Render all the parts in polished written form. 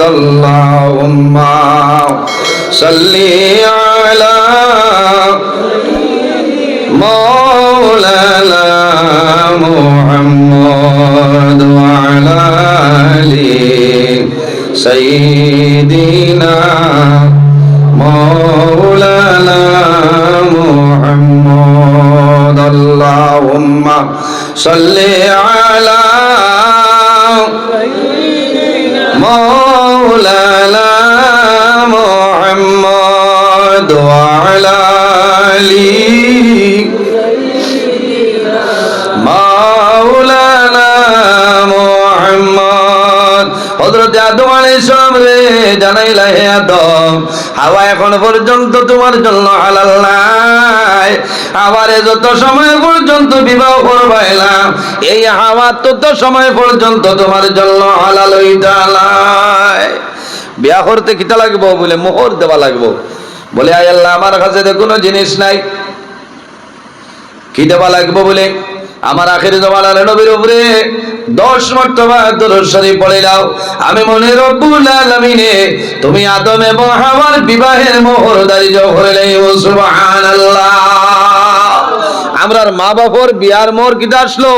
اللهم صل على مولانا محمد وعلى آل سيدنا مولانا محمد اللهم صل على مولانا محمد وعلى آل مولانا محمد হযরত আদম আলাইহিস সালাম রে জানাইলা হে আদম হাওয়া এখন পর্যন্ত তোমার জন্য হালাল নাই আমারে যত সময় পর্যন্ত বিবাহ করবাইলাম এই হাওয়া তত সময় পর্যন্ত তোমার জন্য হালাল হইতা নাই বিয়া করতে কিতা লাগবো বলে মোহর দেওয়া লাগবো বলে আয় আল্লাহ আমার কাছে তো কোনো জিনিস নাই কি দেওয়া লাগবো বলে আমার আখির জামানার নবীর উপরে 10 মর্তবা দরুদ শরীফ পড়ে দাও আমি মনে রব্বুল আলামিনে তুমি আদম এবং হাওয়ার বিবাহের মোহর ধার্য করলে সুবহানাল্লাহ আমরার মা বাবার বিয়ার মোহর কিটা আসলো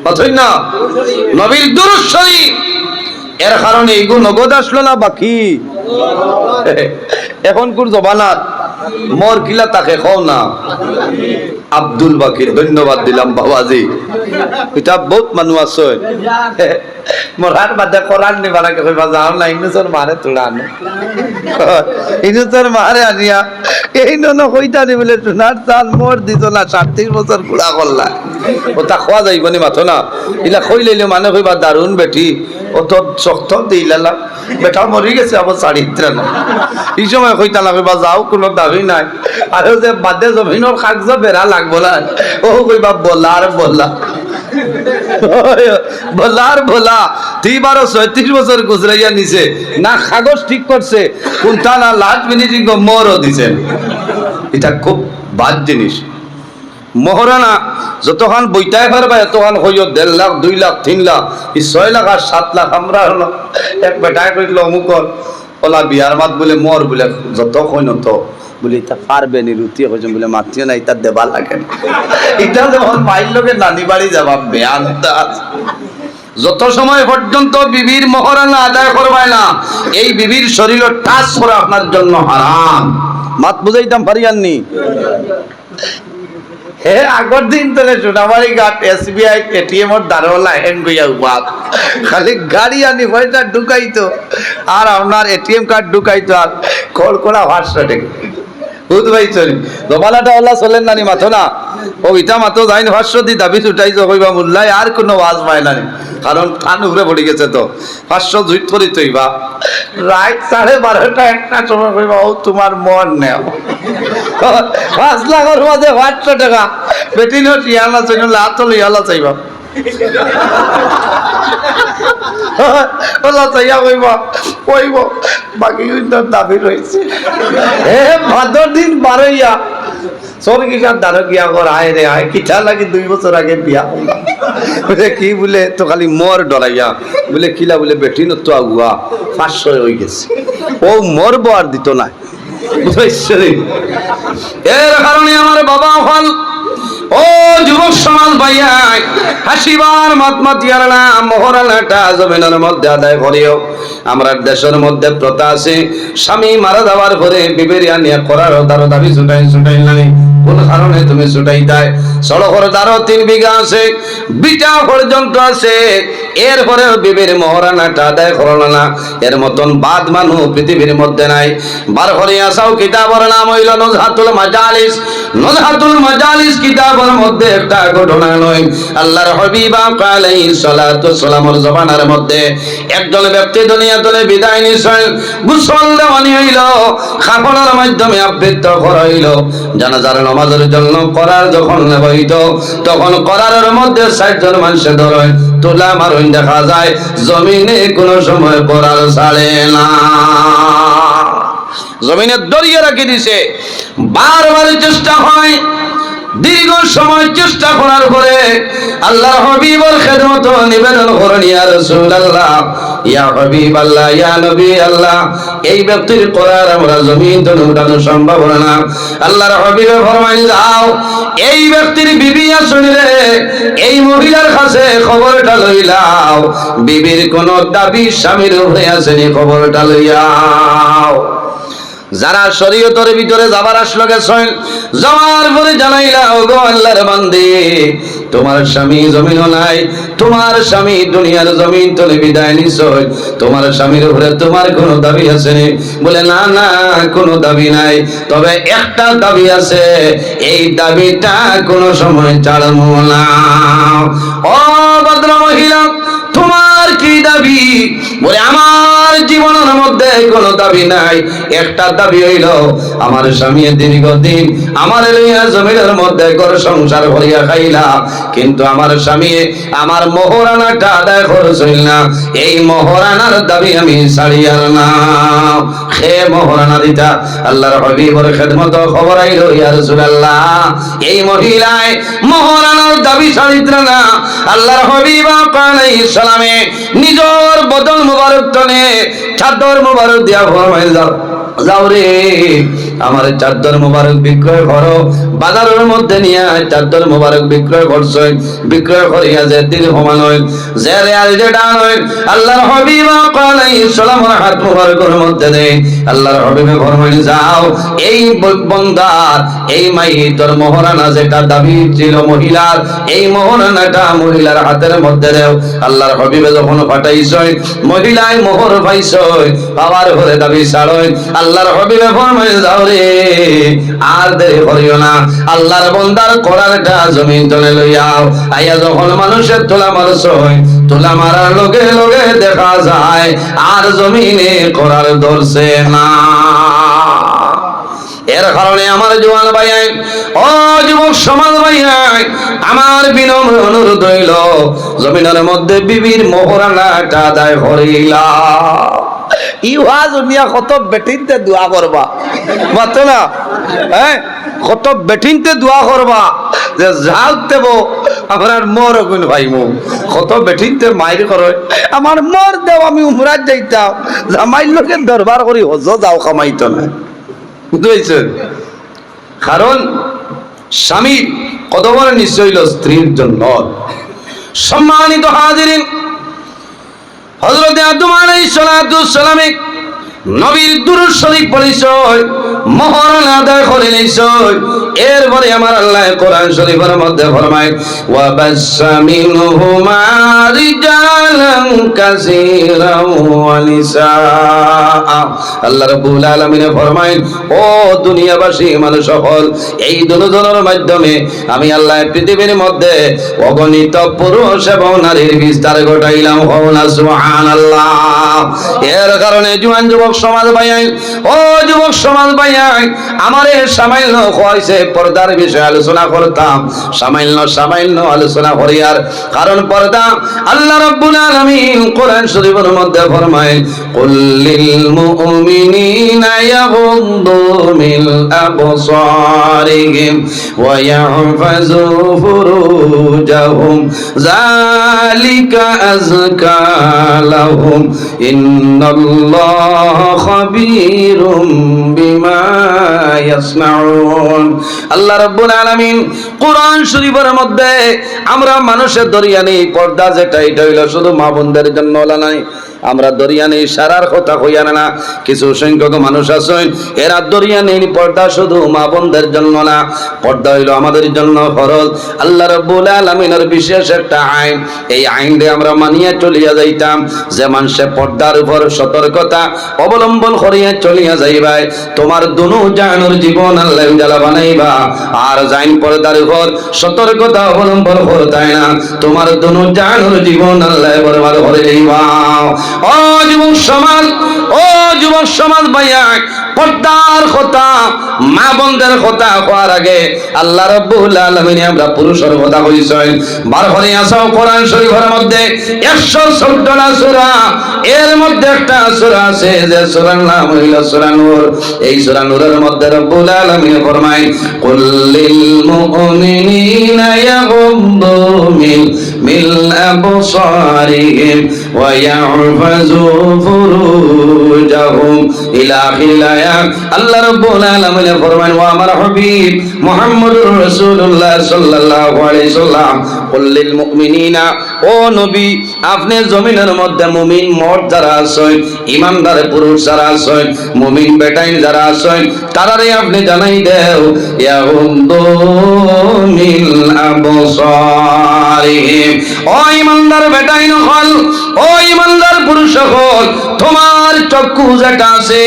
বুঝছেন না নবীর দরুদ শরীফ এর কারণে এইগুলো নগদ আসলো না বাকি এখন কোন জবানাত মোর কিলা তাকে খাও না আব্দুল বাকির ধন্যবাদ দিলাম বাবাজি এটা বহুত মানুষ আছে মোর হাত বাদে কোরআন নিবা না কইবা যাও না ইংলিশের মারে তুলানো ইংলিশের মারে আনিয়া এই নন কইতা দি বলে সোনার চাল মোর দিত না 37 বছর পুরা করলা ওটা খাওয়া যাইব নি মাথো না ইলা কই লইলে মানে কইবা দারুন বেটি ও তো শক্ত দিলালা বেটা মরি গেছে আবার চারিত্র না এই সময় কইতা না কইবা যাও কোনো দাবি নাই আর যে বাদে জমিনের কাগজ বেড়া লাগবো না ও কইবা বলার বলা বলার বলা তুই 36 বছর গুজরাইয়া নিছে না কাগজ ঠিক করছে কোনটা না লাস্ট মিনিটিং মোরও দিছেন এটা খুব বাদ জিনিস মহারানা যতক্ষণ বইটাই পারবা এতক্ষণ হইও 1.5 লাখ 2 লাখ 3 লাখ 6 লাখ আর 7 লাখ আমরা হলো এক বেটায় কইলো অমুকর ওলা বিয়ার মাত বলে মর বলে যতক্ষণ তো বলে এটা পারবে নি রুতি হইছে বলে মাতিও না এটা দেবা লাগে এটা যখন মাইল লোকে নানি বাড়ি যাবা বেয়ানতা যত সময় পর্যন্ত বিবির মহারানা আদায় করবাই না এই বিবির শরীর টাচ করা আপনার জন্য হারাম মাত বুঝাইতাম পারিয়াননি হে আগর দিন তোলে সোনাবাড়ি ঘাট এসবিআই এটিএম এর দারোয়ালা হ্যান্ড গইয়া বাপ খালি গাড়ি আনি পয়সা ঢুকাইতো আর আপনার এটিএম কার্ড ঢুকাইতো আর কল করা 500 টাকা বুঝ ভাই চলি দমালাটা ওলা চলেন নানি মাথো না ও ইটা মাতো যাইন 500 দি দাবি উঠাইছো কইবা মুল্লাই আর কোনো ওয়াজ পায় না কারণ কান উপরে পড়ে গেছে তো 500 জুইত করি তইবা রাত 12:30টা একটা সময় কইবা ও তোমার মন নেও 5 লাখের মধ্যে 500 টাকা বেটি নোট ইয়ালা চইন লাত লইয়ালা চাইবা ওলা চাইয়া কইব বাকি কিন্তু দাবি রইছে এ ভাদর দিন বারইয়া সরগিসার দারকিয়া কর আয় রে আয় কিটা লাগি 2 বছর আগে বিয়া বলে কি বলে তো খালি মর ডরাইয়া বলে কিলা বলে বেটি ন তো আগুয়া 500 হই গেছে ও মরবো আর দিত না বুঝাইছরি এর কারণে আমার বাবা হল ও যুবক সমাজ ভাইয়া হাসিবার মাতমাতিয়ার না মোহরানাটা জমিনের মধ্যে আদায় করিও আমরা দেশের মধ্যে প্রথা আছে স্বামী মারা যাওয়ার পরে বিবেরিয়া নিয়ে করার দাবি ছুটাই নাই কোন কারণে তুমি ছুটাই দেয় সড়কের দ্বারা 3 বিঘা আছে বিটা পর্যন্ত আছে এরপরে বিবির মোহরানাটা আদায় করলো না এর মতন বাদ মানুষ পৃথিবীর মধ্যে নাই বার করে আসাও কিতাবের নাম হইল নজহাতুল মাজালিস কিতাবের মধ্যে একটা ঘটনা নয় আল্লাহর হাবিব আলাইহিস সালাতু সালামের জবানের মধ্যে একজন ব্যক্তি দুনিয়া থেকে বিদায় নিছেন গোসল দেওয়ানি হইল কাফনের মাধ্যমে আবৃত করা হইল জানাজার নামাজের জন্য করার যখন হইত তখন করারের মধ্যে 60 জন মানুষ ধরে তোলা মারুন দেখা যায় জমিনে কোনো সময় করার ছাড়ে না জমিনে দরিয়ে রাখি দিছে বারবার চেষ্টা হয় দীর্ঘ সময় চেষ্টা করার পরে আল্লাহর হাবিবের খেদমত নিবেদন করেন, ইয়া রাসূলুল্লাহ, ইয়া হাবিবাল্লাহ, ইয়া নবী আল্লাহ, এই ব্যক্তির করার আমরা জমিন তো উঠানো সম্ভব না। আল্লাহর হাবিবে ফরমাইন, যাও এই ব্যক্তির বিবি আসুন রে, এই মহিলার কাছে খবরটা লইলাও, বিবির কোন দাবি স্বামীর উপরে আসেনি, খবরটা লইয়াও। যারা শরীয়তের ভিতরে যাবার আসলো গেছেন, যাওয়ার পরে জানাইলা, ও গো আল্লাহর বান্দী, তোমার স্বামী জমিন নাই, তোমার স্বামী দুনিয়ার জমিন তলে বিদায় নিছই, তোমার স্বামীর উপরে তোমার কোনো দাবি আছে নি? বলে না না, কোনো দাবি নাই, তবে একটা দাবি আছে, এই দাবিটা কোনো সময় ছাড়বো না। ও ভদ্র মহিলা, তোমার কি দাবি? বলে আমার জীবনের মধ্যে কোনো দাবি নাই, একটা দাবি হইল আমার স্বামী দীর্ঘদিন আমার লইয়া জমিনের মধ্যে ঘর সংসার করিয়া খাইলা, কিন্তু আমার স্বামী আমার মোহরানাটা আদায় করছিল না, এই মোহরানার দাবি আমি ছাড়িয়ার না। হে মোহরানা দিতা? আল্লাহর হাবিবের খেদমত খবর আইল, ইয়া রাসূলুল্লাহ, এই মহিলায় মোহরানার দাবি ছাড়িত না। আল্লাহর হাবিব আলাইহিস সালামে নিজের বদন মুবারক টনে চাদর মুবারক দিয়া ফরমাইল, যাও রে আমার চাদর মুবারক বিক্রয় করো, বাজারের মধ্যে নিয়ে চাদর মুবারক বিক্রয় করছো, বিক্রয় করিয়া যে দিরহাম নয়, যে রিয়াল যেটা নয়, আল্লাহর হাবিব আলাইহিস সালামের হাত মুবারকের মধ্যে দেয়। আল্লাহর হাবিবে ফরমাইল, যাও এই বান্দার এই মাইয়িতের মোহরানা যেটা দাবি ছিল মহিলার, এই মোহরানাটা মহিলার হাতের মধ্যে দাও। আল্লাহর হাবিবে যখন পাঠাইছই, মহিলায় মোহর পাইছই, পাওয়ার ঘরে দাবি ছাড়ই। আল্লাহর হাবিবে ফরমাইল, যাও রে আর দেরি করিও না, আল্লাহর বান্দার করারটা জমিন তলে লইয়াও। আইয়া যখন মানুষের তোলা মারছই, তোলা মারার লগে লগে দেখা যায় আর জমিনে করার ধরছে না। এর কারণে আমার জওয়ান ভাইয়াই, ও যুবক সমাজ ভাইয়াই, আমার বিনম্র অনুরোধ হইল, জমিনের মধ্যে বিবির মোহরানাটা আদায় করিলা। ইহা দুনিয়া কত বেটিনতে দোয়া করবা, মাতো না? হ্যাঁ, কত বেটিনতে দোয়া করবা যে যাও দেব আমার মোর গুণ ভাইমু, কত বেটিনতে মাইর করে আমার মোর দেও, আমি উমরাত যাইতাম, জামাইর লোকের দরবার করি হজ যাও, কামাইতো না। বুঝতে? কারণ স্বামীর কত বড় নিশ্চয় হইল স্ত্রীর জন্য। সম্মানিত হাজিরিন, হযরত আদম আলাইহিস সালামে নবীর দুরূদ শরীফ পড়িছই, মোহরানা আদায় করে নিছই। এরপরে আমার আল্লাহ কোরআন শরীফের মধ্যে ফরমায়, ওয়া বাসসা মিনহুমা রিজালান কাসীরান ওয়া নিসা। আল্লাহ রাব্বুল আলামিন ফরমায়, ও দুনিয়াবাসী মানুষ সকল, এই দুজনের মাধ্যমে আমি আল্লাহ পৃথিবীর মধ্যে অগণিত পুরুষ এবং নারীর বিস্তার ঘটাইলাম। হওনা সুবহানাল্লাহ। এর কারণে জওয়ান যুবক সমাজ ভাইয়াই, ও যুবক সমাজ ভাইয়াই, আমারে সামান্য হইছে পর্দার বিষয়ে আলোচনা করতাম, সামান্য আলোচনা করি। আর কারণ পর্দা আল্লাহ রাব্বুল আলামিন কোরআন শরীফের মধ্যে ফরমায়, কুল লিল মুমিনিনা ইয়াগুদ্দু মিন আবসারিহিম ওয়া ইয়াহফাযু ফুরুজাহুম যালিকা আযকা লাহুম ইন্নাল্লাহ খাবীরুম বিমা ইয়াসনাউন। আল্লাহ রাব্বুল আলামিন কোরআন শরীফের মধ্যে আমরা মানুষের দরিয়া নেই পর্দা, যেটা এটা হইল শুধু মা বোনদের জন্য নাই। আমরা দরিয়া নেই সারার কথা হইয়া না, কিছু সংখ্যক মানুষ আছেন এরা দরিয়া নেই পর্দা শুধু মা বোনদের জন্য না, পর্দা হইল আমাদের জন্য ফরজ। আল্লাহ রাব্বুল আলামিনের বিশেষ একটা আইন, এই আইনটা আমরা মানিয়ে চলিয়া যাইতাম, যে মানুষে পর্দার উপর সতর্কতা অবলম্বন করিয়া চলিয়া যাইবাই, তোমার দুনু জাহানের জীবন আল্লাহ উজালা বানাইবা। আর জাইন পর্দার উপর সতর্কতা অবলম্বন করতাই না, তোমার দুনু জাহানের জীবন আল্লাহ বরবাদ করে দিবা। ও যুবক সমাজ, ও যুবক সমাজ ভাইয়া, পর্দার কথা, মা বোনদের কথা হওয়ার আগে আল্লাহ রাব্বুল আলামিন আমরা পুরুষের কথা কইছেন। বার করে আসো কোরআন শরীফের মধ্যে 114টা সূরা, এর মধ্যে একটা সূরা আছে যে সূরার নাম হইল সূরা নূর। এই সূরা নূরের মধ্যে রব্বুল আলামিন ফরমায়, কুল লিল মুমিনিনা ইয়াগুদ্দু মিন আবসারিহিম ওয়া ইয়াহফাযু ফুরুজাহুম ইলা আখিরিল আয়াত। আল্লাহ রাব্বুল আলামিন ফরমান, ওয়া আমার হাবিব মুহাম্মদুর রাসূলুল্লাহ সাল্লাল্লাহু আলাইহি সাল্লাম, কুল লিল মুমিনিনা, ও নবী আপনি জমিনের মধ্যে মুমিন মর্দ যারা আছেন, ঈমানদার পুরুষ যারা আছেন, মুমিন বেটাইন যারা আছেন, তারারে আপনি জানাই দেও, ইয়াগুদ্দু মিন আবসারিহিম, ও ঈমানদার বেটাইন হল, ও ঈমানদার পুরুষ হল, তোমার চক্ষু যেটা আছে,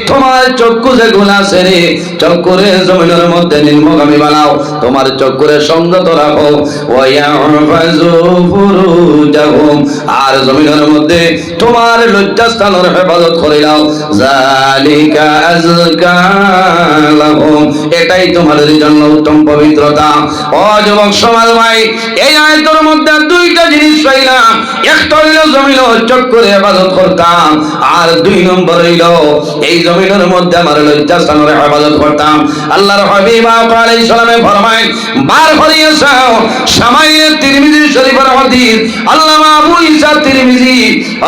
তোমার চক্ষু যেগুলো আছে রে, চক্ষুরে জমিনের মধ্যে নিম্নগামী বানাও, তোমার চক্ষুরে সংযত রাখো, ওয়া ইয়াহফাযু ফুরুজাহুম, আর জমিনের মধ্যে তোমার লজ্জাস্থানের হেফাজত করে নাও, যালিকা আযকা লাহুম, এটাই তোমাদের জন্য উত্তম পবিত্রতা। ও যুবক সমাজ ভাই, এই আয়াতের মধ্যে দুইটা জিনিস পাইলাম, একটা হইল জমিন চক্ষুরে হেফাজত করতাম, আর দুই নম্বর হইল এই জমিনের মধ্যে আমার লজ্জাস্থানের হেফাজত করতাম। আল্লাহর হাবিব আলাইহিস সালামে ফরমায়, বার করিয়েছাও শামাইলে তিরমিজি শরীফের হাদিস, আল্লামা আবু ঈসা তিরমিজি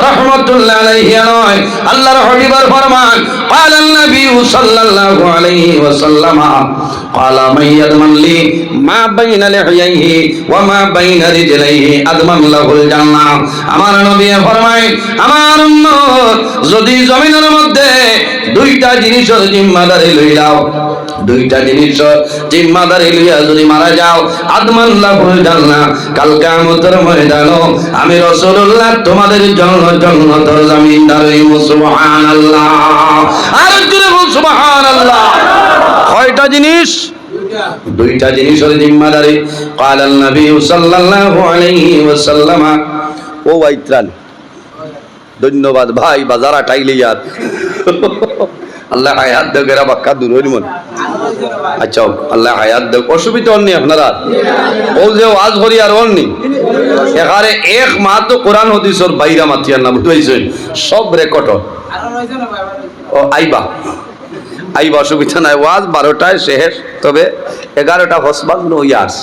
রাহমাতুল্লাহ আলাইহি নয়, আল্লাহর হাবিবের ফরমান, ক্বালান নবী সাল্লাল্লাহু আলাইহি ওয়াসাল্লাম, ক্বালা মান ইয়াদমান লি মা বাইনা লিহইহি ওয়া মা বাইনা রিজলাইহি আদমান লাহুল জান্নাহ। আমার নবী ফরমায়, আমার উম্মত যদি জমিনের মধ্যে দুইটা জিনিসের জিম্মাদারি লইলাও, দুইটা জিনিসের জিম্মাদারি লইয়া যদি মারা যাও, আদমান লাহুল জান্নাহ, কাল কিয়ামতের ময়দানে আমি রাসূলুল্লাহ তোমাদের জন্য জান্নাতের জমিনদার হইব। সুবহানাল্লাহ, আর জোরে বল সুবহানাল্লাহ। কয়টা জিনিস? দুইটা জিনিসের জিম্মাদারি। ক্বালান নবী সাল্লাল্লাহু আলাইহি ওয়াসাল্লাম, ও বাইত্রান, ধন্যবাদ ভাই, বাজার আটাইলে ইয়ার আল্লাহ হায়াত দেখ, এরা বাক্কা দূর হইল মন। আচ্ছা, আল্লাহ হায়াত দেখ, অসুবিধা অন্য আপনারা ও যে ওয়াজ করি আর অন্য এখানে এক মাহ তো কোরআন হাদিসের বাইরা মাতিয়ার না, বুঝাইছেন সব রেকর্ড। ও আইবা আইবা, অসুবিধা নাই, ওয়াজ 12টায় শেষ, তবে 11টা হসবান ইয়াস,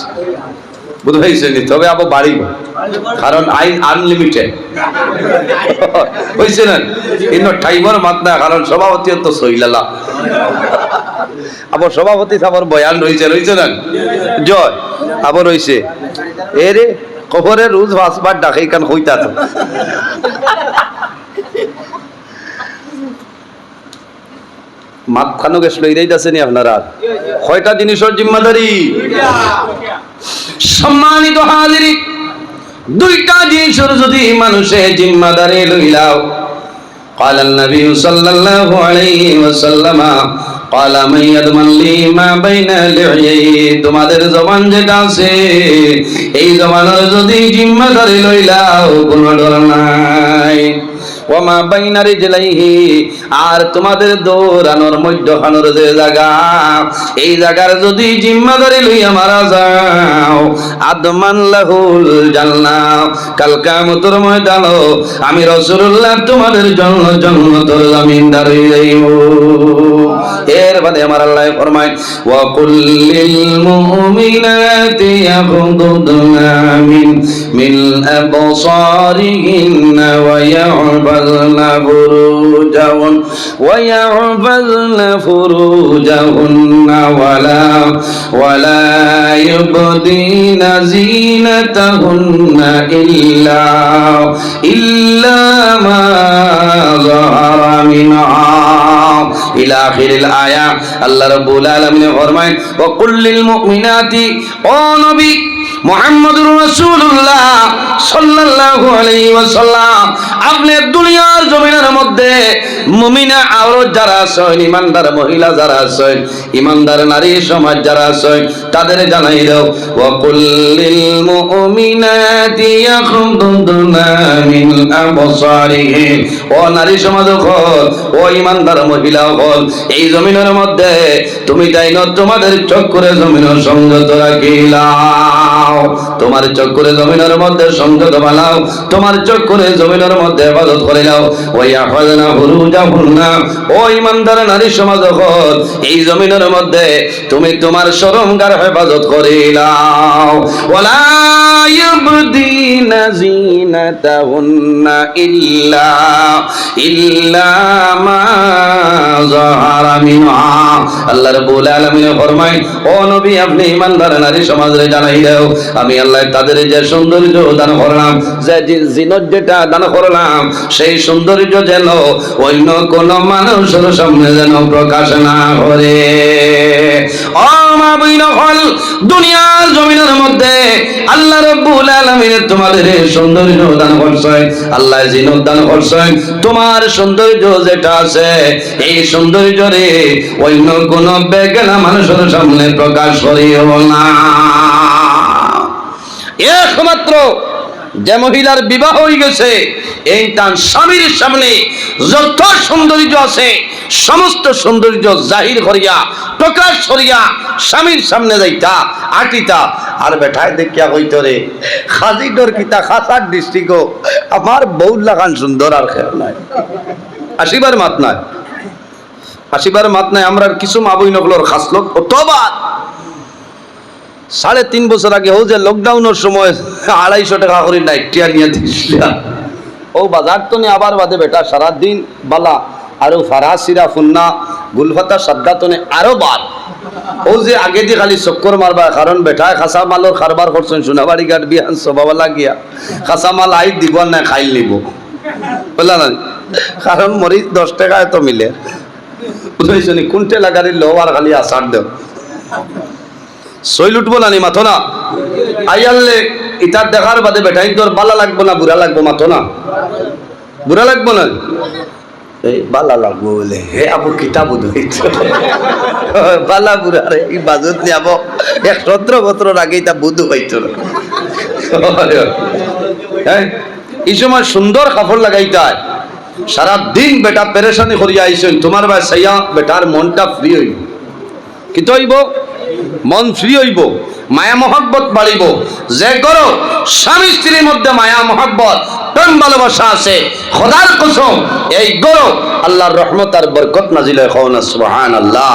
বুঝাইছেন, তবে আবার বাড়িব, কারণ আইন আনলিমিটেড হয়েছে না, কিন্তু টাইমর মাত না, কারণ সভাপতি তো সইলালা, আবার সভাপতি আবার বয়ান রয়েছে, রয়েছে না জয়, আবার রয়েছে এরে কবরে রোজ ভাসবার ডাকে কান হইতা তো মাথানো গেছিল, এটাই আছেনি আপনারা। কয়টা জিনিসের জিম্মাদারি? সম্মানিত হাজিরি, দুইটা জিনিসের যদি মানুষের জিম্মাদারি লইলাও, قال النبي صلى الله عليه وسلم, قال من يضمن لي ما بين لحييه, তোমাদের জবান যেটা আছে এই জবানের যদি জিম্মাদারি লইলাও, কোনো ডর নাই, ওয়ামা বাইনা রিজলাইহি, আর তোমাদের দৌড়ানোর মধ্যখানের যে জায়গা, এই জায়গার যদি জিম্মাদারি লইয়া মারা যাও, আদমান লাহুল জান্নাহ, কাল কিয়ামতের ময়দানে আমি রাসূলুল্লাহ তোমাদের জন্য জান্নাতের জমিনদার হয়ে যাইব। এর বাদে আমার আল্লাহ ফরমায়, ওয়া কুল লিল মুমিনাতি ইয়াগুদুনা মিন আবসারিহিন্না ওয়া ইয়াহফাযনা ফুরুজাহুন্না ওয়ালা ইউবদিনা যিনাতাহুন্না ইল্লা মা যাহারা মিনহা ইলা আখিরিল আয়াত। আল্লাহ রাব্বুল আলামিন ফরমায়, ওয়া কুল লিল মুমিনাতি, ও নবী মুহাম্মদুর রাসূলুল্লাহ সাল্লাল্লাহু আলাইহি ওয়াসাল্লাম আপনি দুনিয়ার জমিনের মধ্যে মুমিনা আওরত যারা আছেন, ইমানদার মহিলা যারা আছেন, ইমানদার নারী সমাজ যারা আছেন, তাদের জানাই দাও ওয়া কুল্লিল মুমিনাতি ইয়াখুদুনা মিন আবসারিহিম। ও নারী সমাজ হল, ও ইমানদার মহিলা হল, এই জমিনের মধ্যে তুমি তাই না তোমাদের চক্করে জমিনের সংযত রাখিলাও, তোমার চক্করে জমিনের মধ্যে সংযত বানাও, তোমার চক্করে জমিনের মধ্যে ইবাদত করিলাও। ওয়া ইয়াহফাযনা ফুরুজাহুন্না, ও ইমানদার নারী সমাজ হল, এই জমিনের মধ্যে তুমি তোমার শরমগার হেফাজত করিলাও। ওয়ালা ইয়াবদিনা জিনাতাহুন্না ইল্লা মা যাহারা মিনহা। আল্লাহ রাব্বুল আলামিন ফরমায়, ও নবী আপনি ইমানদার নারী সমাজে জানাই দাও আমি আল্লাহ তাদের যে সৌন্দর্য দান করলাম, যে জিনত যেটা দান করলাম, সেই সৌন্দর্য যেন অন্য কোন মানুষের সামনে যেন প্রকাশ না করে। ও মা বইন হল, দুনিয়ার জমিনের মধ্যে আল্লাহ রাব্বুল আলামিন তোমাদের সৌন্দর্য দান করছেন, আল্লাহ জিনত দান করছেন। তোমার সৌন্দর্য যেটা আছে, এই সৌন্দর্য রে অন্য কোন বেগানা মানুষের সামনে প্রকাশ করিও না। একমাত্র যে মহিলার বিবাহ হয়ে গেছে, এই তার স্বামীর সামনে যত সৌন্দর্য আছে সমস্ত সৌন্দর্য জাহির করিয়া প্রকাশ করিয়া স্বামীর সামনে যাইতা আটিতা। আর বেঠায় দেখিয়া কইতো রে খাজি ডর কিতা খাসার ডিস্ট্রিক্ট আমার বউ লাগান সুন্দর আর খেল নাই, আসিবার মাত নাই, আসিবার মাত নাই। আমরা কিছু মা বই নকলর খাস লোক অতবাদ 3.5 বছর আগে ও যে লকডাউনের সময় 250 টাকা করে নাইটিয়া নিয়ে দিছিলা, ও বাজার তো নিয়ে আবার বাদে বেটা সারাদিন বালা আরো ফারাসিরা ফুন্না গুলফাতা সাদ্দাতনে আরো বার ও যে আগে দিয়ে খালি চক্কর মারবা, কারণ বেটায় খাসা মালর কারবার করছেন সোনাবাড়ি ঘাট বিহান সবাবালা গিয়া খাসা মাল আই দিব না খাইল নিব বললা না, কারণ মরিচ 10 টাকায় তো মিলে বুঝাইছো নি, কোনটে লাগারি লো আর খালি আসার দেও সই লুটবো না নি মাথো না আইয়ালে ইটার দেখার বাদে বেটাই তোর বালা লাগবো না বুড়া লাগবো, মাথো না বুড়া লাগবো না, এই বালা লাগবো বলে হে আবু কিতাব বালা বুড়া রে এই বাজত নিয়ে আবো 17 বছর আগে এটা বুধু হইতো না। হ্যাঁ, এই সময় সুন্দর কাপড় লাগাইতে হয়, সারাদিন বেটা পেরেশানি করিয়া আইসেন, তোমার ভাই সাইয়া বেটার মনটা ফ্রি হইব, কি তো হইব মন ফ্রি হইব, মায়া মহব্বত বাড়িব। যে করো স্বামী স্ত্রীর মধ্যে মায়া মহব্বত প্রেম ভালোবাসা আছে, খোদার কসম এই গরো আল্লাহর রহমত আর বরকত নাজিল হয়, কওনা সুবহানাল্লাহ।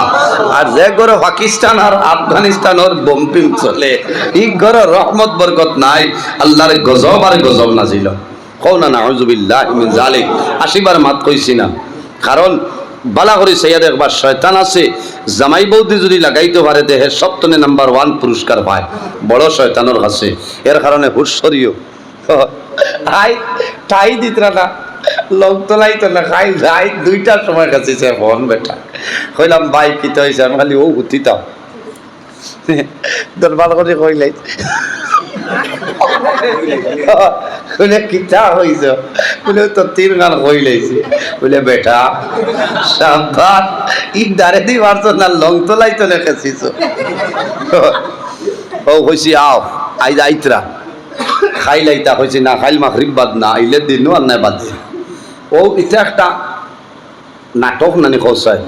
আর যে গরো পাকিস্তান আর আফগানিস্তানের বম্পিং চলে, এই গরো রহমত বরকত নাই, আল্লাহর গজব আর গজব নাজিল হয়, কওনা নাউযুবিল্লাহি মিন যালিক। আসিবার মাত কইছি না, কারণ বালা করে সাইয়া দেখবার শয়তান আছে, জামাই বৌদি যদি লাগাইতে পারে দেহে সপ্তনে নাম্বার 1 পুরস্কার পায়, বড় শয়তানের কাছে। এর কারণে হুশরিও হাই ঠাই দিত না, লোক তোলাইতো না, খাই যাই 2টার সময় কাছে ফোন বেটা কইলাম ভাই কি তো হয়েছে, আমি খালি ও হুতিতাম দরবার করে কইলাই বলে কিতা হইছ, বলে তো 3 গান কই লাইছি, বলে বেটা সাবধান ই দারে দি মারছ না, লং তোলাইতো না খেছিস। ও কইছি আও আই আইতরা খাই লাইতা, কইছি না খাইল মাগরিব বাদ না আইলে দিনও আর নাই বাদ। ও এটা একটা নাটক নানি কৌশায়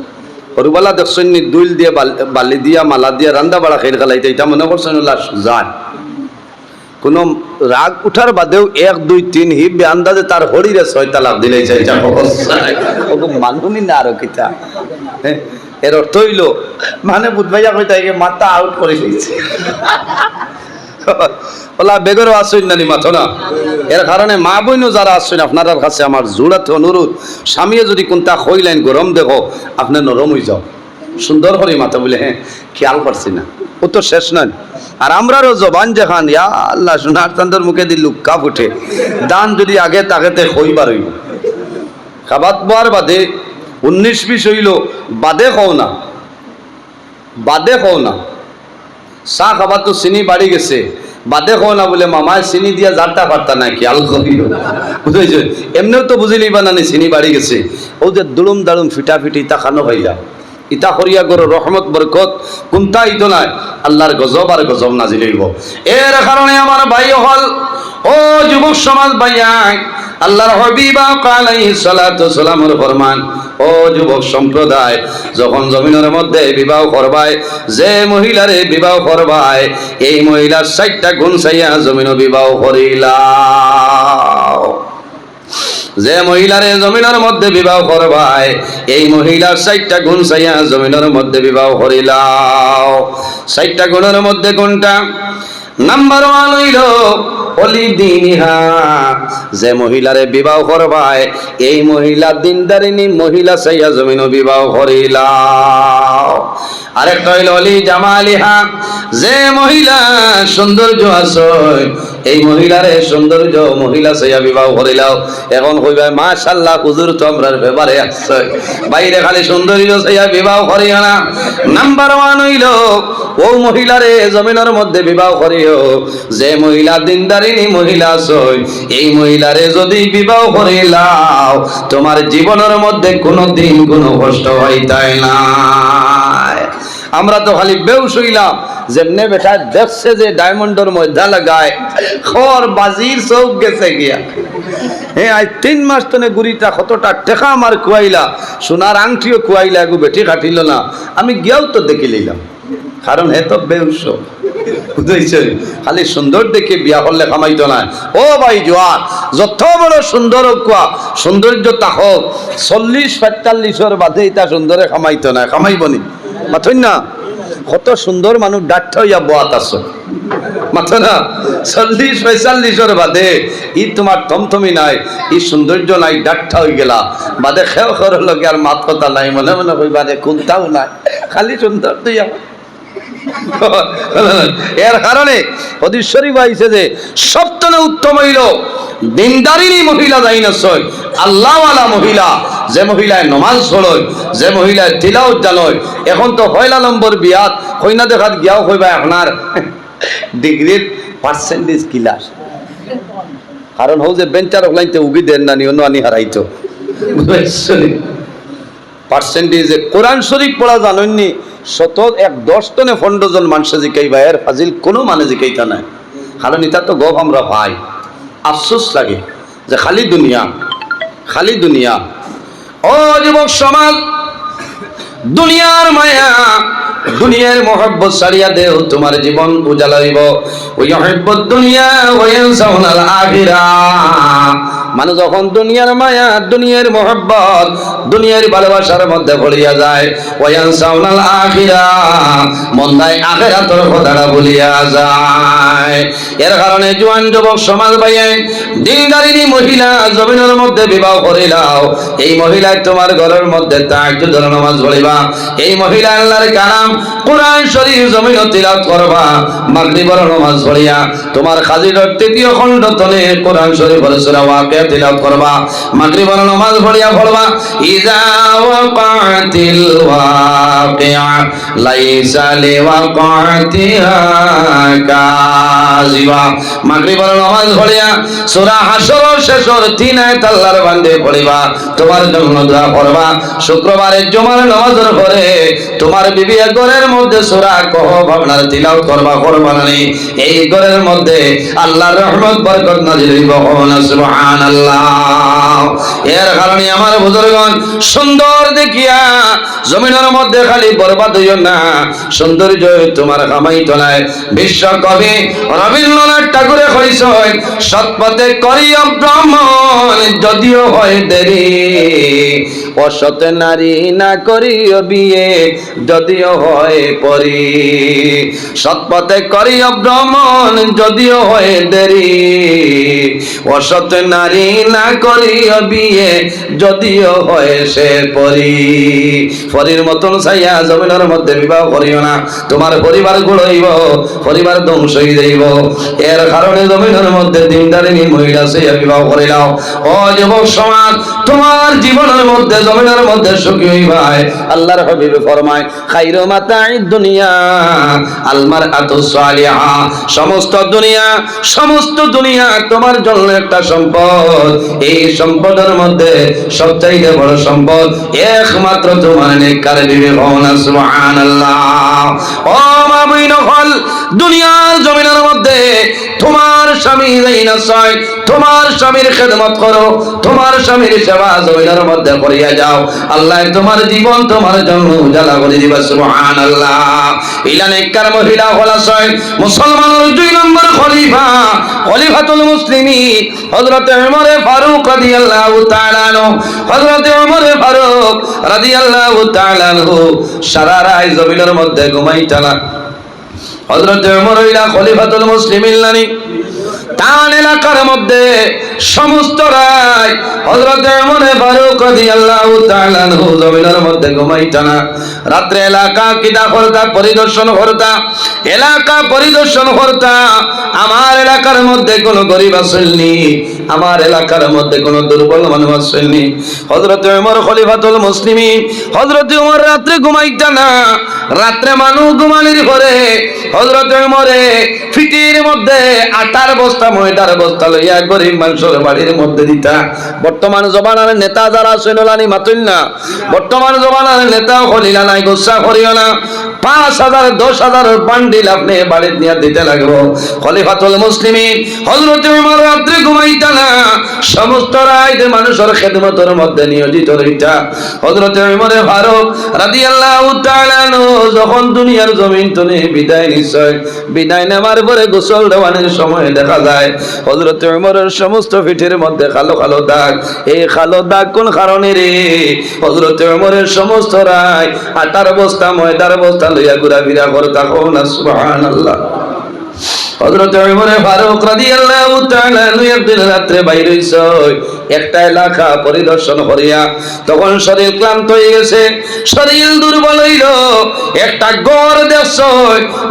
সরুবেলা দেখছেন নি, দুইল দিয়ে বালি দিয়া মালা দিয়া রান্দা বাড়া খেয়ে খেলাইতে, এটা মনে করছেন যান কোনো রাগ উঠার বাদেও 1 2 3 হি আন্দাজে তার হরিরে 6 তালাক দিলেই চাই মানুনি না আরো কিতা। এর অর্থ হইল মানে বুধবাইয়া কইতা মাথা আউট করে দিয়েছে, ওলা বেগরও আসুন নানি মাথো না। এর কারণে মা বইনও যারা আসছেন আপনার কাছে আমার জোড়াতে অনুরোধ, স্বামীয়ে যদি কোনটা কইলেন গরম দেখো আপনি নরম হয়ে যাও, সুন্দর করে মাথা বলে হ্যাঁ খেয়াল করছি না, ও তো শেষ নয়। আর আমরারও জবান যেখান ইয়া আল্লাহ সোনার চান্দর মুখে দি লুক্কা ফুটে, দান যদি আগে তাকেতে কইবার হইব, খাবাত বোয়ার বাদে 19-20 হইল বাদে খাও না, বাদে খাও না, চা খাবার তো চিনি বাড়ি গেছে, বাদে কো না বলে মামায় চিনি দিয়া জারটা পারতা নাকি আল করিও বুঝাইছো এমনিও তো বুঝিলি বানানি চিনি বাড়ি গেছে ও যে দুলুম দালুম ফিটা ফিটি তা খানো পাইলা ইতা করিয়া গরো রহমত বরকত কোনটা ইতো নাই আল্লাহর গজব আর গজব নাজিল হইব এর কারণে আমার ভাই হল ও যুবক সমাজ ভাইয়া আল্লাহর হাবিব আলাইহিস সালাতু সালামের ফরমান ও যুবক সম্প্রদায় যখন জমিনের মধ্যে বিবাহ করবায় যে মহিলারে বিবাহ করবায় এই মহিলার 60টা গুণ চাইয়া জমিনে বিবাহ করিলাও যে মহিলারে জমিনের মধ্যে বিবাহ করবায় এই মহিলার 60টা গুণ চাইয়া জমিনের মধ্যে বিবাহ করিলাও 60টা গুণের মধ্যে কোনটা নাম্বার 1 হইল অলি দিনিহা যে মহিলারে বিবাহ করবায় এই মহিলা দিনদারিনী মহিলা চাইয়া জমিনে বিবাহ করিলাও আরেকটা হইল অলি জামালিহা যে মহিলা সৌন্দর্য আছে এই মহিলারে সৌন্দর্য মহিলা চাইয়া বিবাহ করিলাও এখন কইবা মাশাআল্লাহ হুজুর তো আমরার ব্যাপারে আছে বাইরে খালি সৌন্দর্য চাইয়া বিবাহ করিও না নাম্বার 1 হইল ও মহিলারে জমিনের মধ্যে বিবাহ করিও যে মহিলা দিনদারিনী মহিলা আছে এই মহিলারে যদি বিবাহ করিলাও তোমার জীবনের মধ্যে কোনোদিন কোনো কষ্ট হইতাই না আমরা তো খালি বেউস হইলাম যেমনে বেটা দেখছে যে ডায়মন্ডের মধ্যে লাগায় খর বাজির চৌক গেছে গিয়া আজ 3 মাস তনে গুড়িটা কতটা টেকা আমার কুয়াইলা সোনার আংটিও কুয়াইলা এগু বেটি কাটিল না আমি গিয়াও তো দেখি লইলাম কারণ হে তো বেউস বুঝাইছে খালি সুন্দর দেখে বিয়া করলে কামাইতো না ও ভাই জোয়ান যত বড় সুন্দর কুয়া সৌন্দর্য তাহক 40-45 বাদে এটা সুন্দরে কামাইতো না কামাইবনি মাথুন না কত সুন্দর মানুষ ডাক্তার হইয়া বোয়াত আছো মাথো না 40-45 বাদে ই তোমার থমথমি নাই ই সৌন্দর্য নাই ডাক্তার হয়ে গেলা বাদে খেও খর লগে আর মাত কথা নাই মনে মনে কইবা রে কোনটাও নাই খালি সুন্দর তুই এর কারণে হাদিস শরীফ আইছে যে সবচেয়ে উত্তম হইল দিনদারিনী মহিলা যাই না সয় আল্লাহওয়ালা মহিলা যে মহিলায় নমাজ পড়য় যে মহিলায় তিলাওয়াত জানয় এখন তো 1 নম্বর বিয়াত কইনা দেখাত গিয়াও কইবা আপনার ডিগ্রির পার্সেন্টেজ কিলাস কারণ হও যে বেঞ্চার লাইনতে উগি দেন না নিও আনি হারাইতো পার্সেন্টেজে কোরআন শরীফ পড়া জানেননি 10 টনে 15 জন মানুষ জিকাইবা এর ফাজিল কোনো মানে জিকাইতা নাই কারণ এটা তো গপ আমরা ভাই আফসোস লাগে যে খালি দুনিয়া ও যুবক সমাজ দুনিয়ার মায়া দুনিয়ার মোহব্বত সারিয়া দেও তোমার জীবন উজালা হইব ওয়াহিব্বুদ দুনিয়া ওয়া ইয়ানসাউনাল আখিরাহ মানুষ যখন দুনিয়ার মায়া দুনিয়ার মোহব্বত দুনিয়ার ভালোবাসার মধ্যে পড়িয়া যায় ওয়া ইয়ানসাউনাল আখিরাহ মন্দায় আখিরাতের কথাটা ভুলিয়া যায় এর কারণে জওয়ান যুবক সমাজ ভাইয়ে দিনদারিনী মহিলা জমিনের মধ্যে বিবাহ করিলাও এই মহিলা তোমার ঘরের মধ্যে তাহাজ্জুদের নামাজ পড়িবা এই মহিলা আল্লাহর কালাম কোরআন শরীফ জমিনে তিলাওয়াত করবা মাগরিবের নামাজ পড়িয়া তোমার খাজির 3য় খণ্ড তলে কোরআন শরীফের সূরা ওয়াকিয়া তিলাওয়াত করবা মাগরিবের নামাজ পড়িয়া পড়বা ইযা ওয়াকাতিল ওয়াকিয়া লাইসা লিওয়াকাতিহা কাযিবা মাগরিবের নামাজ পড়িয়া সূরা হাশরের শেষের 3 আয়াত আল্লাহর বান্দে পড়িবা তোমার জন্য দোয়া করবা শুক্রবারে জুমার নামাজের পরে তোমার বিবি ঘরের মধ্যে সূরা কহ ভাবনার তিলাওয়াত করবা কোরবানি এই ঘরের মধ্যে আল্লাহর রহমত বরকত নাযিল হইব সুবহানাল্লাহ এর কারণে আমার বুজুর্গগণ সুন্দর দেখিয়া জমিনের মধ্যে খালি বরবাদ হইও না সৌন্দর্য তোমার কামাইতো না বিশ্ব কবি রবীন্দ্রনাথ ঠাকুরে কইছেন সৎপথে করিও ভ্রমণ যদিও হয় দেরি অসৎ নারী না করিও বিয়ে যদিও হয় পরি সৎপথে করিও ভ্রমণ যদিও হয় দেরি অসৎ নারী না করিও বিয়ে যদিও হয় সে পরি পরির মতন চাইয়া জমিনের মধ্যে বিবাহ করিও না তোমার পরিবার গুলোইব পরিবার ধ্বংস হয়ে যাইব এর কারণে জমিনের মধ্যে দিনদারিনী মহিলা চাইয়া বিবাহ করিলাও ও যুবক সমাজ তোমার জীবনের মধ্যে জমিনের মধ্যে সুখী হইবাই। আল্লাহর হাবিব ফরমায় খায়রু মাতাঈদ দুনিয়া আল মারআতুস সালিহা, সমস্ত দুনিয়া তোমার জন্য একটা সম্পদ। এই সম্পদের মধ্যে সবচাইতে বড় সম্পদ একমাত্র তোমার নেককার বিবি হও না। সুবহানাল্লাহ। ও মা বইন হল দুনিয়ার জমিনের মধ্যে তোমার স্বামী যাই না চায়, তোমার স্বামীর খেদমত করো, তোমার স্বামীর সেবা জমিনের মধ্যে করিয়া যাও, আল্লাহ তোমার জীবন তোমার জন্য উজালা করে দিবা। সুবহানাল্লাহ। ইলা নেককার মহিলা হলা ছয় মুসলমানের 2 নম্বর খলিফাতুল মুসলিমিন হযরত ওমর ফারুক রাদিয়াল্লাহু তাআলা আনহু। হযরত ওমর ফারুক রাদিয়াল্লাহু তাআলা আনহু সারা রাত জমিনের মধ্যে ঘুমাইতা না। হযরত ওমর ইলা খলিফাতুল মুসলিমিন লানি তার এলাকার মধ্যে সমস্ত রায় হযরত ওমর ফারুক রাদিয়াল্লাহু তাআলা আনহু জমিনের মধ্যে ঘুমাইতা না। রাত্রে এলাকা কিটা করতা, পরিদর্শন করতা, এলাকা পরিদর্শন করতা। আমার এলাকার মধ্যে কোনো গরিব আসেননি, আমার এলাকার মধ্যে কোনো দুর্বল মানুষ আসেননি। হযরত ওমর খলিফাতুল মুসলিমিন, হযরত ওমর রাত্রে ঘুমাইতা না। রাত্রে মানুষ ঘুমানির পরে হযরত ওমরে ফিটির মধ্যে আটার বস্তা ময়দার বস্তা লইয়া গরিব মানুষের বাড়ির মধ্যে দিতা। বর্তমান জমানার নেতা যারা শুনলানি মাতুল না, বর্তমান জমানার নেতা হলিলা নাই, গুসা করিও না। 5,000 10,000 বান্ডিল আপনি বাড়িতে নিয়ে দিতে লাগবো। খলিফাতুল মুসলিমিন হযরত ওমর রাত্রে ঘুমাইতা না, সমস্ত রাত মানুষের খেদমতের মধ্যে নিয়োজিত রইতা। হযরত ওমর ফারুক রাদিয়াল্লাহু তাআলা আনহু যখন দুনিয়ার জমিন থেকে বিদায় নিশ্চয়, বিদায় নেওয়ার পরে গোসল দেওয়ানোর সময় দেখা যায় হযরত ওমরের সমস্ত পিঠের মধ্যে কালো কালো দাগ। এই কালো দাগ কোন কারণে রে? হযরত ওমরের সমস্ত রায় আটার বস্তা ময়দার বস্তা লইয়া ঘোরাফেরা করতা। না সুবহানাল্লাহ। হযরত ওমর ফারুক রাদিয়াল্লাহু তাআলা আনহু একদিন রাত্রে বাইর হইছে একটা এলাকা পরিদর্শন করিয়া। তখন শরীর ক্লান্ত হয়ে গেছে, শরীর দুর্বল হইল। একটা গড় দেখছ,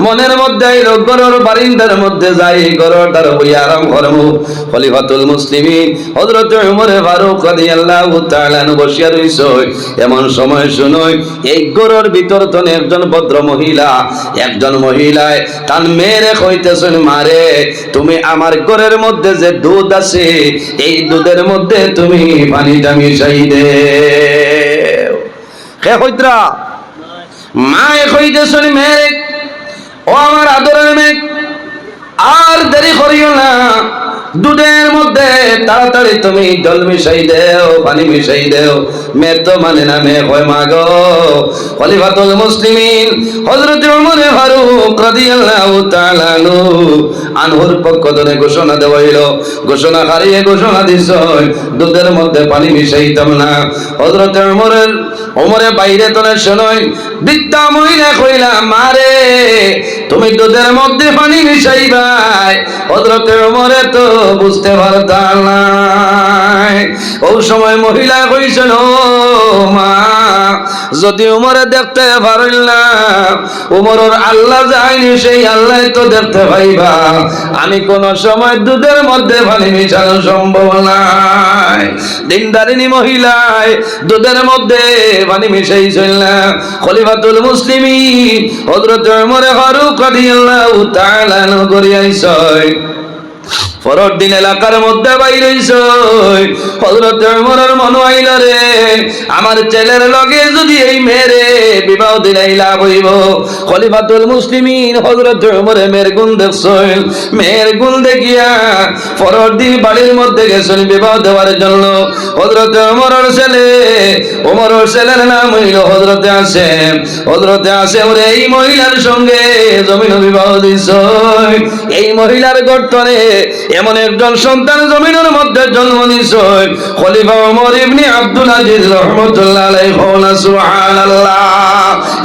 মনের মধ্যে আইল গড়ের বারিন্দার মধ্যে যাই গড়টার বই আরাম করবো। খলিফাতুল মুসলিমিন হযরত ওমর ফারুক রাদিয়াল্লাহু তাআলা আনহু বসিয়া রইছে। এমন সময় শুনই এই গড়ের ভিতর তনে একজন ভদ্র মহিলা, একজন মহিলায় তার মেয়েরে কইতেছেন, মারে তুমি আমার ঘরের মধ্যে যে দুধ আছে এই দুধের মধ্যে তুমি পানিটা মিশাই দে। কে কইতরা? মা কইতেছেন, মেয়ে ও আমার আদরের মেয়ে, আর দেরি করিও না, দুধের মধ্যে তাড়াতাড়ি তুমি জল মিশাই দেও, পানি মিশাই দেও। মেয়ে তো মানে না, মেয়ে কয় মা গো। খলিফাতুল মুসলিমিন হযরত ওমর ফারুক রাদিয়াল্লাহু তাআলা আনহুর পক্ষ থেকে ঘোষণা দেওয়া হইল। ঘোষণা হারিয়ে ঘোষণা দিছ দুধের মধ্যে পানি মিশাইতাম না। হযরত ওমরে বাইরে তোলে শোনই বৃদ্ধা মহিলা কইলা, মারে তুমি দুধের মধ্যে পানি মিশাইবাই। হযরত ওমরে তো বুঝতে পারতাম না। ওই সময় মহিলা কইছেন, ও মা, যদি ওমরে দেখতে পারল না, ওমরের আল্লাহ যায়নি, সেই আল্লাহ তো দেখতে পাইবা। আমি কোন সময় দুধের মধ্যে পানি মিশানো সম্ভব নাই। দিনদারিনী মহিলায় দুধের মধ্যে পানি মিশাইছিল না। খলিফাতুল মুসলিমিন হযরত ওমর ফারুক রাদিয়াল্লাহু তাআলা আনহু করিয়াইছে। পরের দিন এলাকার মধ্যে বাইর হইছে। হযরত ওমরের মনে হইল, রে আমার ছেলের লগে যদি এই মেয়েরে বিবাহ দিলাই লাভ হইব। খলিফাতুল মুসলিমিন হযরত ওমরের মেয়ের গুণ দেখছেন। মেয়ের গুণ দেখিয়া পরের দিন বাড়ির মধ্যে গেছেন বিবাহ দেওয়ার জন্য। হযরত ওমরের ছেলের নাম হইল হযরতে আসেম। হযরতে আসেম এই মহিলার সঙ্গে জমিন বিবাহ দিছে। এই মহিলার গর্তনে এমন একজন সন্তান জমিনের মধ্যে জন্ম নিছে। খলিফা ওমর ইবনে আব্দুল আজিজ রাহমাতুল্লাহ আলাইহি। সুবহানাল্লাহ।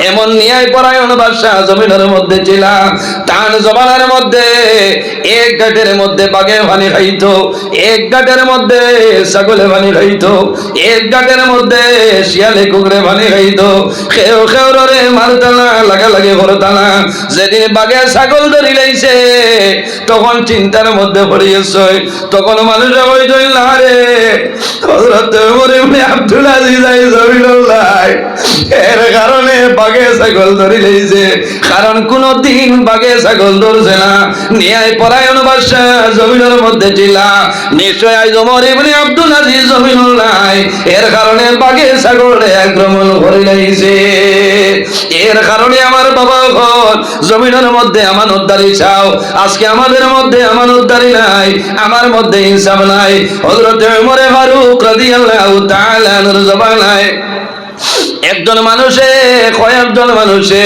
এমন ন্যায় পরায়ণ বাদশা জমিনের মধ্যে ছিল। তার জমানার মধ্যে এক ঘাটের মধ্যে বাঘে পানি খাইতো, এক ঘাটের মধ্যে ছাগলে পানি খাইতো, এক ঘাটের মধ্যে মধ্যে শিয়ালে কুকুরে পানি খাইতো, খেও খেও রে মারতানা লাগা লাগে করতানা। যেদিন বাগে ছাগল ধরি লাইছে তখন চিন্তার মধ্যে পড়িয়েছে। তখন মানুষ হইতো না রে হযরত ওমর ইবনে আব্দুল আজিজ রাদিয়াল্লাহু এর কারণে বাগে ছাগল ধরি লাইছে। কারণ কোন দিন বাগে ছাগল ধরছে না, ন্যায় পরায়ণ বাদশা জমিনের মধ্যে ছিল। নিশ্চয় আজ ওমর ইবনে আব্দুল আজিজ জমিনুল্লাহ এর কারণে বাগে ছাগল আক্রমণ করে লাইছে। এর কারণে আমার বাবা ঘর জমিনের মধ্যে আমানতদারি চাও। আজকে আমাদের মধ্যে আমানতদারি নাই, আমার মধ্যে ইনসাফ নাই। হযরত ওমর ফারুক রাদিয়াল্লাহু তাআলা আনহুর জমানায় একজন মানুষে কয়েকজন মানুষে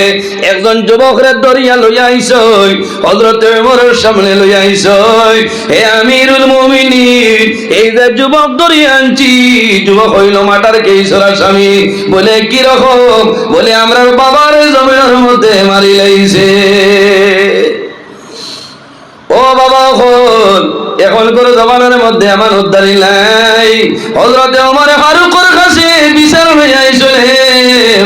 একজন যুবকরে দরিয়া লইয়া আইসই, হযরত ওমরের সামনে লইয়া আইসই। হে আমিরুল মুমিনিন, এই যে যুবক দরিয়া আনছি, যুবক হইল মাটার কেইসরা স্বামী। বলে কি রকম? বলে আমরা বাবার জমিনের মধ্যে মারি লাইছে। ও বাবা হল এখন করে জমানের মধ্যে আমার উদ্ধারি নাই। হযরত ওমর ফারুকের কাছে বিচার হয়ে আইসলে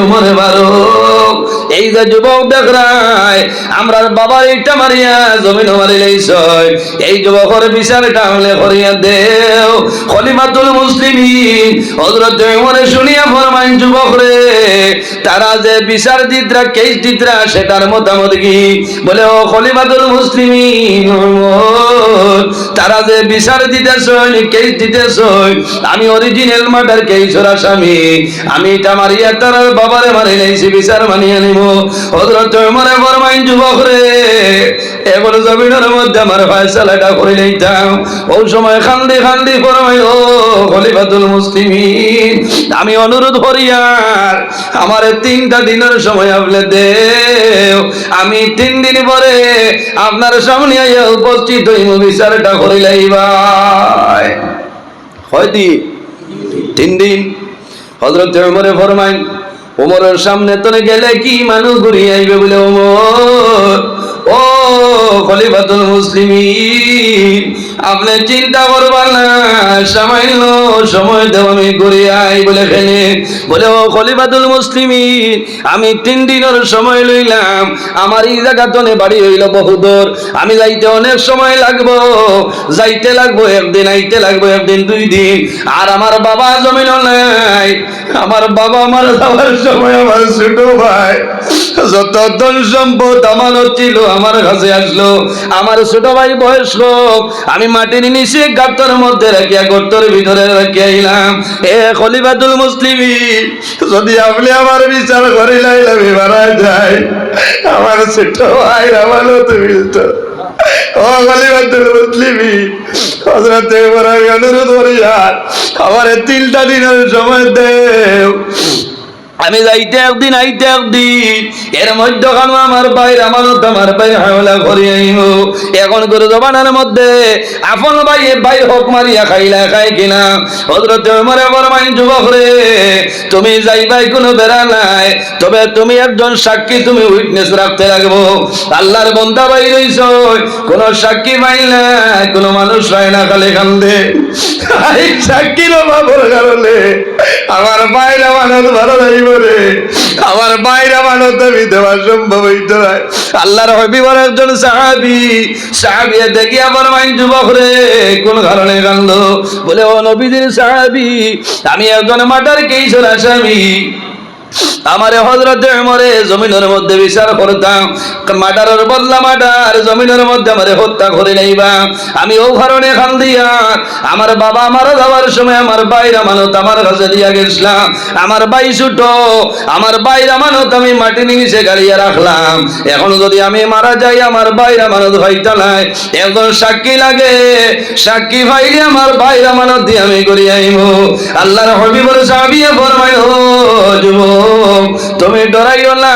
ওমর ফারুক এই যে যুবক দেখ রায় আমরা বাবার ইটা মারিয়া জমিন মারি লাইছয়, এই যুবকের বিচারটা হলে করিয়া দেও। খলিফাতুল মুসলিমিন হযরত ওমর শুনিয়া ফরমাইন যুবক রে তারা যে বিচার দিতরা কেস দিতরা সেটার মতামত কি? বলে ও খলিফাতুল মুসলিমিন তারা যে বিচার দিতেছই কেস দিতেছই, আমি অরিজিনাল মার্ডার কেসের আসামি, আমি এটা মারিয়া তার বাবারে মারি লাইছি, বিচার মানিয়ে নিব। হযরত ওমরে ফরমাইন যুবক রে এবার জমিনের মধ্যে আমার ফয়সালাটা করে লইতাম। ওই সময় খান্দি খান্দি ফরমাই ও খলিফাতুল মুসলিমিন আমি অনুরোধ করিয়ার আমার 3টা দিনের সময় আপনি দেও, আমি 3 দিন পরে আপনার সামনে আইয়া উপস্থিত হইব, বিচারটা করে লাইবাই। হয়তো 3 দিন। হযরত ওমরে ফরমাইন ওমরের সামনে তো গেলে কি মানুষ ঘুরিয়ে আইবে? বলে ওমর ও খলিফাতুল মুসলিমিন আপনি চিন্তা করবার না, সামান্য সময় দেব আমি ঘুরে আই। বলে ফেলে বলে ও খলিফাতুল মুসলিমিন আমি 3 দিনের সময় লইলাম, আমার এই জায়গা তনে বাড়ি হইল বহুদূর, আমি যাইতে অনেক সময় লাগবো, যাইতে লাগবো 1 দিন, আইতে লাগবো 1 দিন 2 দিন। আর আমার বাবা জমিন নাই, আমার বাবা মারা যাওয়ার সময় আমার ছোট ভাই যত ধন সম্পদ আমানত ছিল আমার কাছে আসলো। আমার ছোট ভাই বয়স হোক, আমি মাটির নিচে গাঁতের মধ্যে রাখিয়া গর্তের ভিতরে রাখিয়া আইলাম। এ খলিফাতুল মুসলিমিন যদি আপনি আমার বিচার করে লাইলাম মারা যায়, আমার ছোট ভাই আমানত মিলত। ও খলিফাতুল মুসলিমিন হযরত ওমর অনুরোধ করিয়া আমার 3টা দিনের সময় দেও, আমি যাইতে 1 দিন আইতে 1 দিন, এর মধ্যখানে আমার ভাই আমানত আমার ভাই হাওলা করে আইব। এখন করে জবানের মধ্যে আপন ভাই ভাই হক মারিয়া খাইলা খায় কিনা? হযরত ওমরে ফরমাইন যুবক রে তুমি যাইবাই কোনো বেড়া নাই, তবে তুমি একজন সাক্ষী, তুমি উইটনেস রাখতে লাগবো। আল্লাহর বান্দা ভাই রইছ, কোন সাক্ষী পাই না, কোন মানুষ হয় না, খালি কান্দে। এই সাক্ষীর অভাবের কারণে আমার ভাইয়ের আমানত ভালো যাইব রে, আমার ভাইয়ের আমানত আমি দেওয়া সম্ভব হইতো না। আল্লাহর হাবিবের একজন সাহাবী দেখিয়া ফরমাইন যুবক রে কোন কারণে কান্দো? বলে ও নবীদের সাহাবী আমি একজন মার্ডার কেসের আসামি, আমারে হযরত ওমরে জমিনের মধ্যে বিচার করতাম, মার্ডারের বদলা মার্ডার জমিনের মধ্যে আমারে হত্যা করে নাইবা। আমি ও কারণে কান্দিয়া আমার বাবা মারা যাওয়ার সময় আমার ভাইয়ের আমানত আমার কাছে দিয়া গেছিলাম। আমার ভাই ছোট, আমার ভাইয়ের আমানত আমি মাটির নিচে গাড়িয়া রাখলাম। এখন যদি আমি মারা যাই আমার ভাইয়ের আমানত ভাইটা নাই, একজন সাক্ষী লাগে, সাক্ষী ভাইলে আমার ভাইয়ের আমানত দিয়ে আমি করি আইব। আল্লাহর হাবিবের সাহাবীয়ে ফরমায় ও যুবক তুমি ডরাইও না,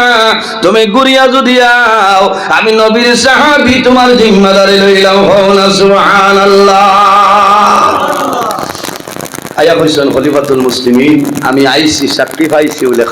তুমি গুরিয়া যদি আও আমি নবীর সাহাবী তোমার জিম্মাদারি লইলাম। হও না সুবহানাল্লাহ। আয়া কইছেন খলিফাতুল মুসলিমিন আমি আইছি সাক্ষী পাইছি বলে